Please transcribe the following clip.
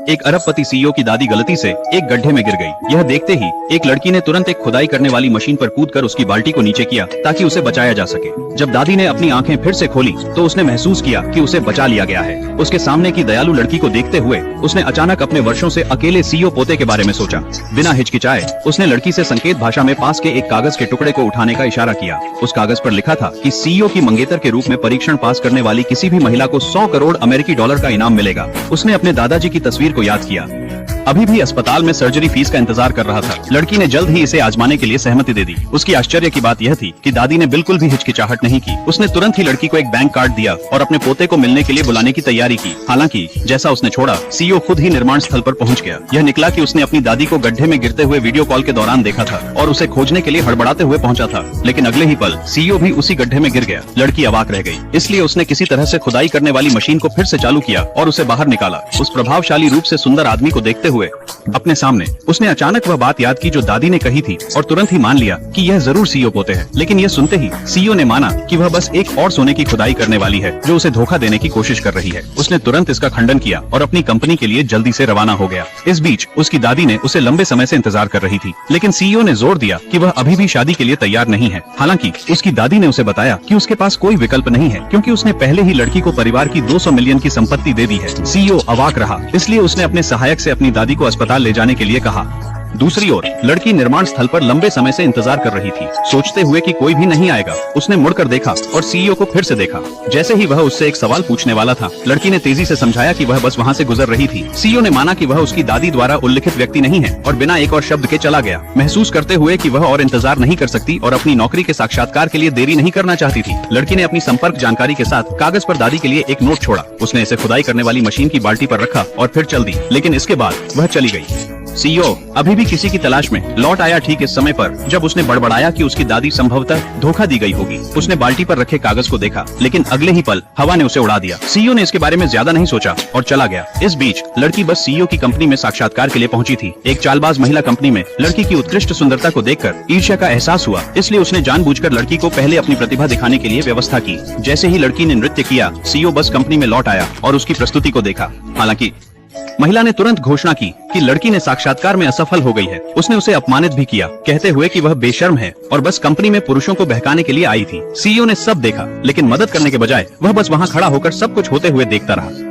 एक अरबपति सीईओ की दादी गलती से एक गड्ढे में गिर गई। यह देखते ही एक लड़की ने तुरंत एक खुदाई करने वाली मशीन पर कूदकर उसकी बाल्टी को नीचे किया ताकि उसे बचाया जा सके। जब दादी ने अपनी आंखें फिर से खोली तो उसने महसूस किया कि उसे बचा लिया गया है। उसके सामने की दयालु लड़की को देखते हुए उसने अचानक अपने वर्षों से अकेले सीईओ पोते के बारे में सोचा। बिना हिचकिचाए उसने लड़की से संकेत भाषा में पास के एक कागज के टुकड़े को उठाने का इशारा किया। उस कागज पर लिखा था कि सीईओ की मंगेतर के रूप में परीक्षण पास करने वाली किसी भी महिला को 100 करोड़ अमेरिकी डॉलर का इनाम मिलेगा। उसने अपने दादाजी की तस्वीर को याद किया। अभी भी अस्पताल में सर्जरी फीस का इंतजार कर रहा था। लड़की ने जल्द ही इसे आजमाने के लिए सहमति दे दी। उसकी आश्चर्य की बात यह थी कि दादी ने बिल्कुल भी हिचकिचाहट नहीं की। उसने तुरंत ही लड़की को एक बैंक कार्ड दिया और अपने पोते को मिलने के लिए बुलाने की तैयारी की। हालांकि जैसा उसने छोड़ा, सीईओ खुद ही निर्माण स्थल पर पहुंच गया। यह निकला कि उसने अपनी दादी को गड्ढे में गिरते हुए वीडियो कॉल के दौरान देखा था और उसे खोजने के लिए हड़बड़ाते हुए पहुंचा था। लेकिन अगले ही पल सीईओ भी उसी गड्ढे में गिर गया। लड़की अवाक रह गई। इसलिए उसने किसी तरह से खुदाई करने वाली मशीन को फिर से चालू किया और उसे बाहर निकाला। उस प्रभावशाली रूप से सुंदर आदमी को देखते हुए अपने सामने उसने अचानक वह बात याद की जो दादी ने कही थी और तुरंत ही मान लिया कि यह जरूर सीईओ पोते हैं। लेकिन यह सुनते ही सीईओ ने माना कि वह बस एक और सोने की खुदाई करने वाली है जो उसे धोखा देने की कोशिश कर रही है। उसने तुरंत इसका खंडन किया और अपनी कंपनी के लिए जल्दी से रवाना हो गया। इस बीच उसकी दादी ने उसे लंबे समय से इंतजार कर रही थी, लेकिन सीईओ ने जोर दिया कि वह अभी भी शादी के लिए तैयार नहीं है। हालांकि उसकी दादी ने उसे बताया कि उसके पास कोई विकल्प नहीं है क्योंकि उसने पहले ही लड़की को परिवार की 200 मिलियन की संपत्ति दे दी है। सीईओ अवाक रहा, इसलिए उसने अपने सहायक से अपनी दादी को अस्पताल ले जाने के लिए कहा। दूसरी ओर लड़की निर्माण स्थल पर लंबे समय से इंतजार कर रही थी, सोचते हुए कि कोई भी नहीं आएगा। उसने मुड़कर देखा और सीईओ को फिर से देखा। जैसे ही वह उससे एक सवाल पूछने वाला था, लड़की ने तेजी से समझाया कि वह बस वहां से गुजर रही थी। सीईओ ने माना कि वह उसकी दादी द्वारा उल्लिखित व्यक्ति नहीं है और बिना एक और शब्द के चला गया, महसूस करते हुए कि वह और इंतजार नहीं कर सकती और अपनी नौकरी के साक्षात्कार के लिए देरी नहीं करना चाहती थी। लड़की ने अपनी संपर्क जानकारी के साथ कागज पर दादी के लिए एक नोट छोड़ा। उसने इसे खुदाई करने वाली मशीन की बाल्टी पर रखा और फिर चल दी। लेकिन इसके बाद वह चली गई। सीईओ अभी भी किसी की तलाश में लौट आया ठीक इस समय पर जब उसने बड़बड़ाया कि उसकी दादी संभवतः धोखा दी गई होगी। उसने बाल्टी पर रखे कागज को देखा, लेकिन अगले ही पल हवा ने उसे उड़ा दिया। सीईओ ने इसके बारे में ज्यादा नहीं सोचा और चला गया। इस बीच लड़की बस सीईओ की कंपनी में साक्षात्कार के लिए पहुंची थी। एक चालबाज महिला कंपनी में लड़की की उत्कृष्ट सुंदरता को देखकर ईर्ष्या का एहसास हुआ, इसलिए उसने जानबूझकर लड़की को पहले अपनी प्रतिभा दिखाने के लिए व्यवस्था की। जैसे ही लड़की ने नृत्य किया, सीईओ बस कंपनी में लौट आया और उसकी प्रस्तुति को देखा। हालांकि महिला ने तुरंत घोषणा की कि लड़की ने साक्षात्कार में असफल हो गई है। उसने उसे अपमानित भी किया, कहते हुए कि वह बेशर्म है और बस कंपनी में पुरुषों को बहकाने के लिए आई थी। सीईओ ने सब देखा, लेकिन मदद करने के बजाय वह बस वहां खड़ा होकर सब कुछ होते हुए देखता रहा।